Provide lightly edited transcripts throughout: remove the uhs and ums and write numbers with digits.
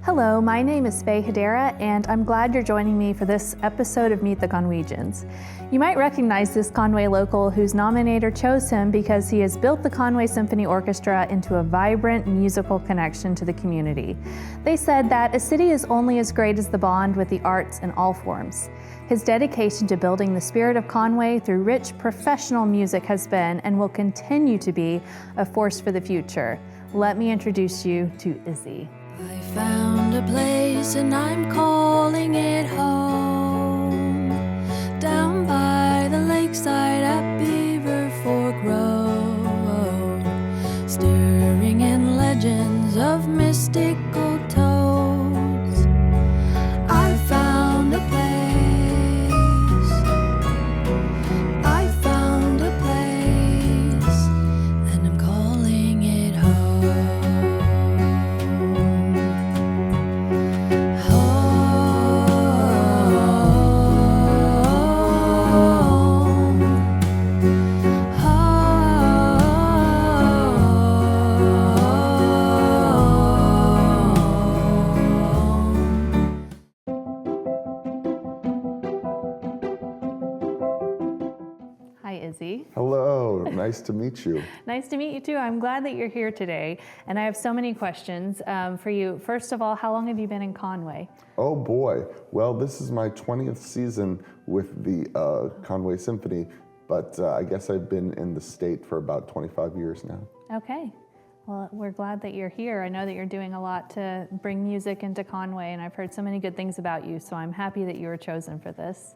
Hello, my name is Faye Hedera, and I'm glad you're joining me for this episode of Meet the Conwegians. You might recognize this Conway local whose nominator chose him because he has built the Conway Symphony Orchestra into a vibrant musical connection to the community. They said that a city is only as great as the bond with the arts in all forms. His dedication to building the spirit of Conway through rich professional music has been and will continue to be a force for the future. Let me introduce you to Izzy. I found a place and I'm calling it home, down by the lakeside at Beaver Fork Road, stirring in legends of mystical toads. I found a place, I found a place, and I'm calling it home. Hello, nice to meet you. Nice to meet you too. I'm glad that you're here today, and I have so many questions for you. First of all, how long have you been in Conway? Oh boy, well this is my 20th season with the Conway Symphony, but I guess I've been in the state for about 25 years now. Okay, well we're glad that you're here. I know that you're doing a lot to bring music into Conway, and I've heard so many good things about you, so I'm happy that you were chosen for this.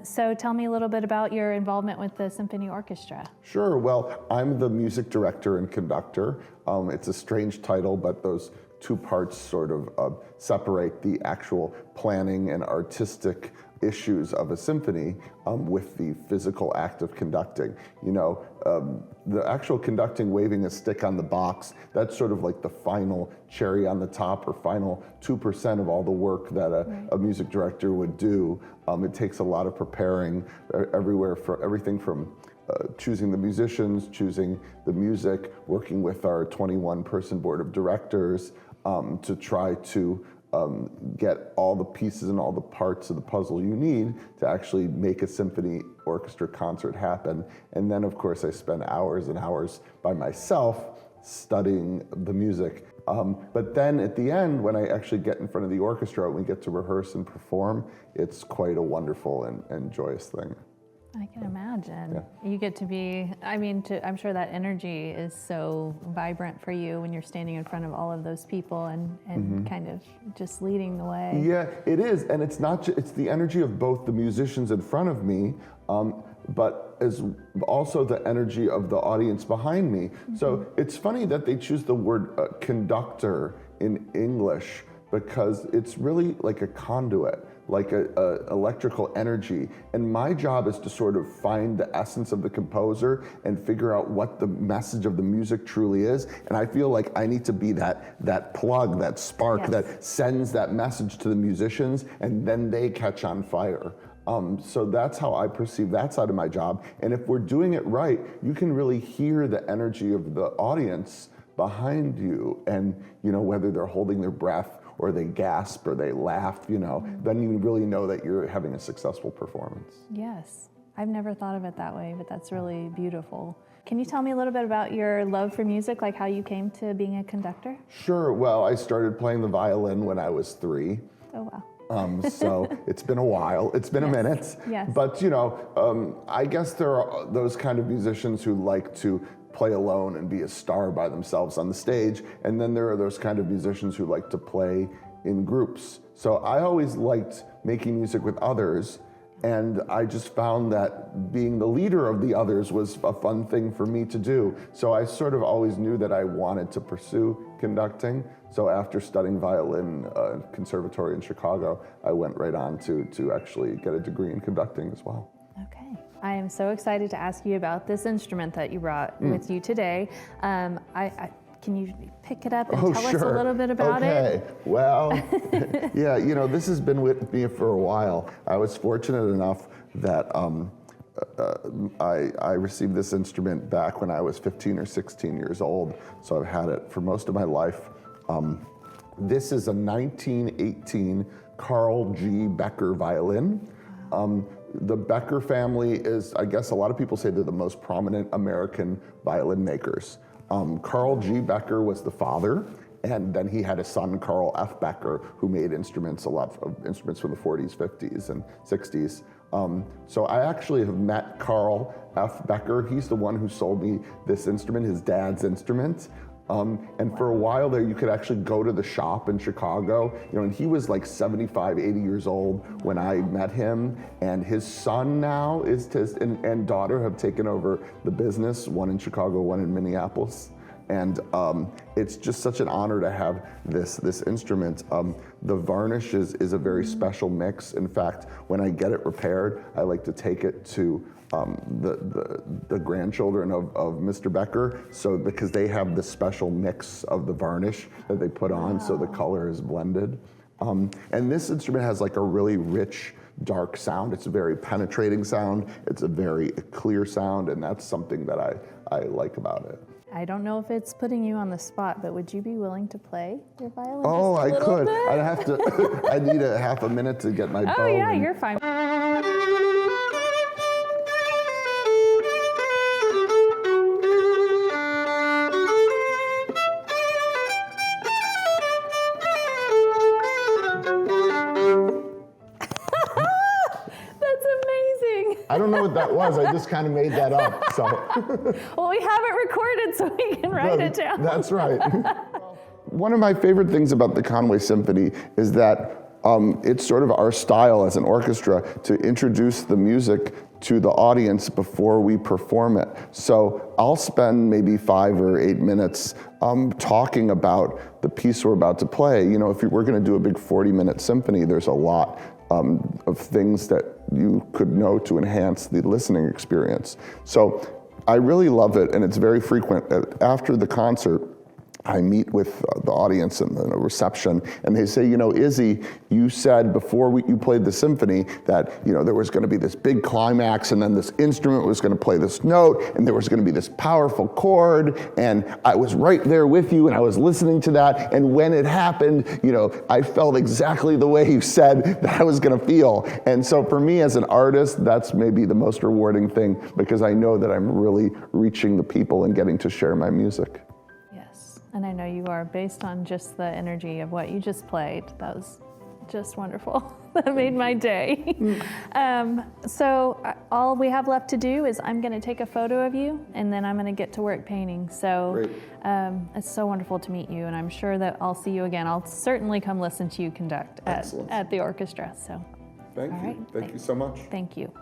So tell me a little bit about your involvement with the Symphony Orchestra. Sure, well, I'm the music director and conductor. It's a strange title, but those two parts sort of separate the actual planning and artistic issues of a symphony with the physical act of conducting. You know, the actual conducting, waving a stick on the box, that's sort of like the final cherry on the top or final 2% of all the work that a music director would do. It takes a lot of preparing everything from choosing the musicians, choosing the music, working with our 21-person board of directors to try to get all the pieces and all the parts of the puzzle you need to actually make a symphony orchestra concert happen. And then, of course, I spend hours and hours by myself studying the music. But then at the end, when I actually get in front of the orchestra, when we get to rehearse and perform, it's quite a wonderful and joyous thing. I can imagine. Yeah. You get to be, I'm sure that energy is so vibrant for you when you're standing in front of all of those people and kind of just leading the way. Yeah, it is, and it's not it's the energy of both the musicians in front of me, but as also the energy of the audience behind me. So it's funny that they choose the word conductor in English, because it's really like a conduit, like a electrical energy. And my job is to sort of find the essence of the composer and figure out what the message of the music truly is. And I feel like I need to be that plug, that spark that sends that message to the musicians, and then they catch on fire. So that's how I perceive that side of my job. And if we're doing it right, you can really hear the energy of the audience behind you, and whether they're holding their breath or they gasp or they laugh, then you really know that you're having a successful performance. Yes, I've never thought of it that way, but that's really beautiful. Can you tell me a little bit about your love for music, like how you came to being a conductor? Sure, well, I started playing the violin when I was 3. Oh, wow. So it's been a while, it's been a minute. Yes. But I guess there are those kind of musicians who like to play alone and be a star by themselves on the stage. And then there are those kind of musicians who like to play in groups. So I always liked making music with others, and I just found that being the leader of the others was a fun thing for me to do. So I sort of always knew that I wanted to pursue conducting. So after studying violin conservatory in Chicago, I went right on to actually get a degree in conducting as well. Okay. I am so excited to ask you about this instrument that you brought with you today. Can you pick it up and tell us a little bit about it? Okay, well, yeah, this has been with me for a while. I was fortunate enough that I received this instrument back when I was 15 or 16 years old, so I've had it for most of my life. This is a 1918 Carl G. Becker violin. The Becker family is, I guess a lot of people say they're the most prominent American violin makers. Carl G. Becker was the father, and then he had a son, Carl F. Becker, who made instruments, a lot of instruments from the 40s, 50s, and 60s. So I actually have met Carl F. Becker. He's the one who sold me this instrument, his dad's instrument. And for a while there, you could actually go to the shop in Chicago, and he was like 75, 80 years old when I met him, and his son now and daughter have taken over the business, one in Chicago, one in Minneapolis. And it's just such an honor to have this instrument. The varnish is a very special mix. In fact, when I get it repaired, I like to take it to the grandchildren of Mr. Becker, because they have the special mix of the varnish that they put on, so the color is blended. And this instrument has like a really rich, dark sound. It's a very penetrating sound. It's a very clear sound, and that's something that I like about it. I don't know if it's putting you on the spot, but would you be willing to play your violin? Oh, I could. Bit? I'd have to. I need a half a minute to get my bow. Oh yeah, you're fine. I don't know what that was. I just kind of made that up. So. Well, we have it recorded, so we can write it down. That's right. One of my favorite things about the Conway Symphony is that it's sort of our style as an orchestra to introduce the music to the audience before we perform it. So I'll spend maybe 5 or 8 minutes talking about the piece we're about to play. If we're going to do a big 40-minute symphony, there's a lot of things that you could know to enhance the listening experience. So I really love it, and it's very frequent. After the concert, I meet with the audience in the reception, and they say, Izzy, you said before you played the symphony that, there was going to be this big climax, and then this instrument was going to play this note, and there was going to be this powerful chord, and I was right there with you, and I was listening to that, and when it happened, I felt exactly the way you said that I was going to feel. And so for me as an artist, that's maybe the most rewarding thing, because I know that I'm really reaching the people and getting to share my music. And I know you are, based on just the energy of what you just played. That was just wonderful. That made my day. So all we have left to do is I'm going to take a photo of you, and then I'm going to get to work painting. So it's so wonderful to meet you, and I'm sure that I'll see you again. I'll certainly come listen to you conduct at the orchestra. So thank you. Right. Thank you so much. Thank you.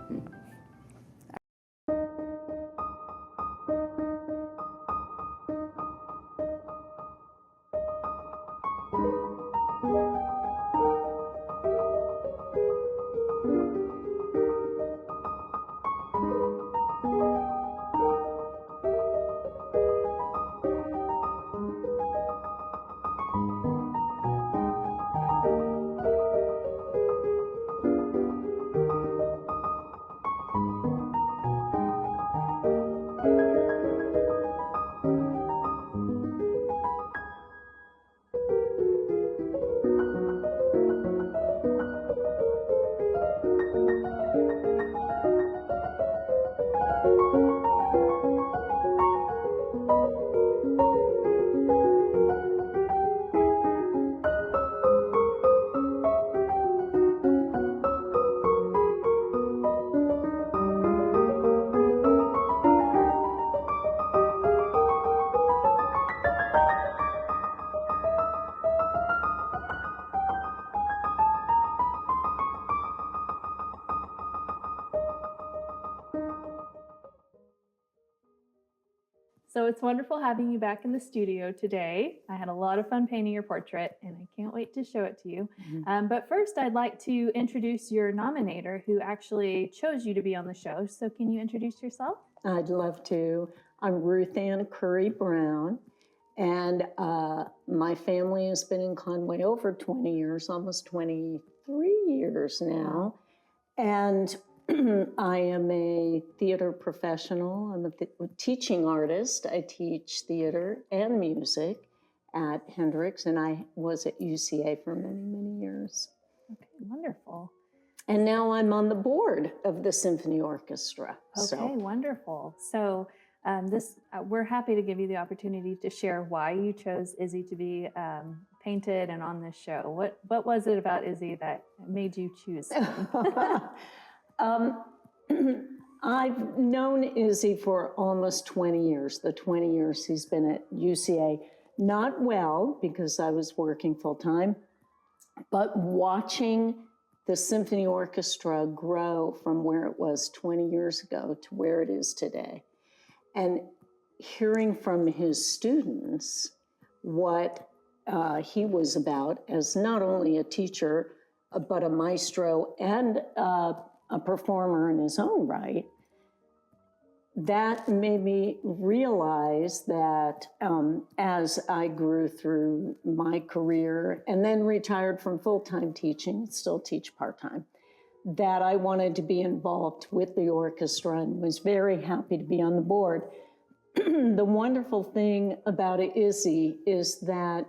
So it's wonderful having you back in the studio today. I had a lot of fun painting your portrait, and I can't wait to show it to you. But first, I'd like to introduce your nominator, who actually chose you to be on the show. So can you introduce yourself? I'd love to. I'm Ruth Ann Curry Brown, and my family has been in Conway over 20 years, almost 23 years now. And I am a theater professional. I'm a teaching artist. I teach theater and music. at Hendrix, and I was at UCA for many, many years. Okay, wonderful. And now I'm on the board of the Symphony Orchestra. Okay, wonderful. So we're happy to give you the opportunity to share why you chose Izzy to be painted and on this show. What was it about Izzy that made you choose him? I've known Izzy for almost 20 years, the 20 years he's been at UCA. Not well, because I was working full-time, but watching the symphony orchestra grow from where it was 20 years ago to where it is today. And hearing from his students what he was about as not only a teacher, but a maestro and a performer in his own right, that made me realize that as I grew through my career and then retired from full-time teaching, still teach part-time, that I wanted to be involved with the orchestra and was very happy to be on the board. The wonderful thing about Izzy is that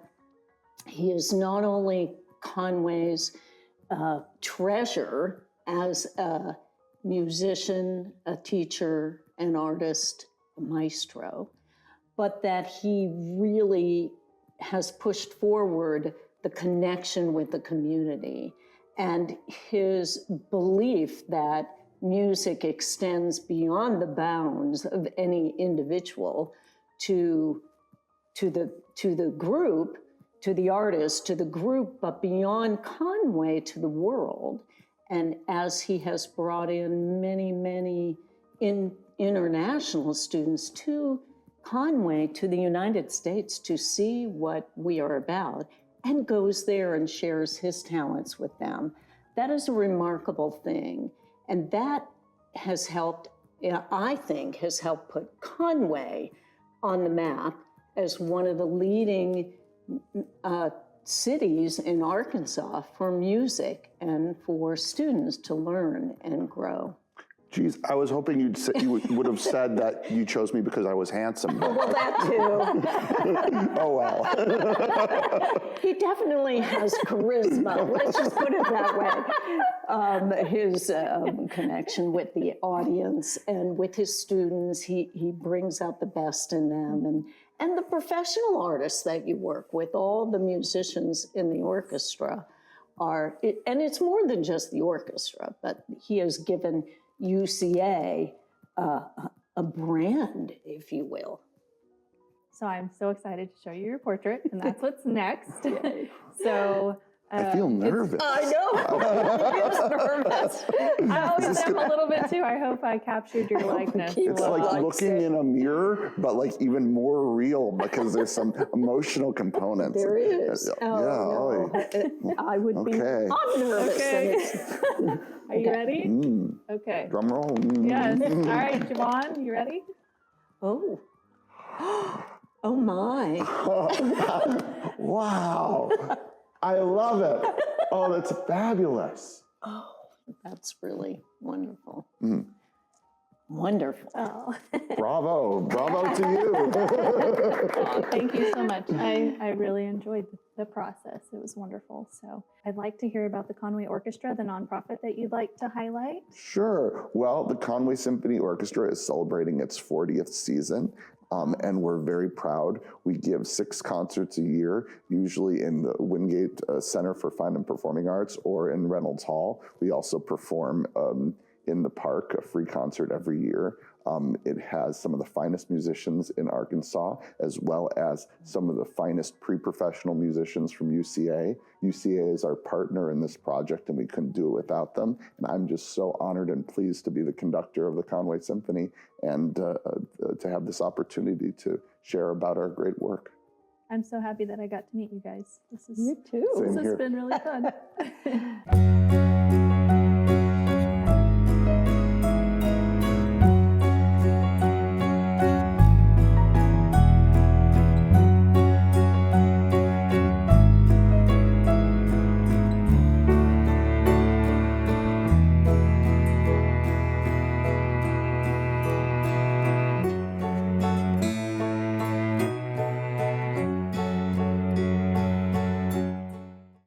he is not only Conway's treasure as a musician, a teacher, an artist, a maestro, but that he really has pushed forward the connection with the community and his belief that music extends beyond the bounds of any individual to the group, to the artist, to the group, but beyond Conway to the world. And as he has brought in many, many international students to Conway, to the United States, to see what we are about, and goes there and shares his talents with them, that is a remarkable thing. And that has helped, I think, has helped put Conway on the map as one of the leading cities in Arkansas for music and for students to learn and grow. Geez, I was hoping you would have said that you chose me because I was handsome. But Well, that too. oh well. He definitely has charisma, let's just put it that way. His connection with the audience and with his students, he brings out the best in them. And the professional artists that you work with, all the musicians in the orchestra and it's more than just the orchestra, but he has given UCA a brand, if you will. So I'm so excited to show you your portrait, and that's what's next. So I feel nervous. I know. It's nervous. I always am a little bit too. I hope I captured your likeness. It's well. like looking in a mirror, but like even more real because there's some emotional components. There is. Oh, No. I would be. Okay. I'm nervous. Okay. Are you ready? Okay. Drum roll. Yes. All right, Javon, you ready? Oh. Oh my. Wow. I love it. Oh, that's fabulous. Oh, that's really wonderful. Wonderful. Oh. Bravo to you. Thank you so much. I really enjoyed the process. It was wonderful. So I'd like to hear about the Conway Orchestra, the nonprofit that you'd like to highlight. Sure. Well, the Conway Symphony Orchestra is celebrating its 40th season. And we're very proud. We give 6 concerts a year, usually in the Wingate Center for Fine and Performing Arts or in Reynolds Hall. We also perform in the park, a free concert every year. It has some of the finest musicians in Arkansas, as well as some of the finest pre-professional musicians from UCA. UCA is our partner in this project, and we couldn't do it without them. And I'm just so honored and pleased to be the conductor of the Conway Symphony and to have this opportunity to share about our great work. I'm so happy that I got to meet you guys. You too. This Same has here. been really fun.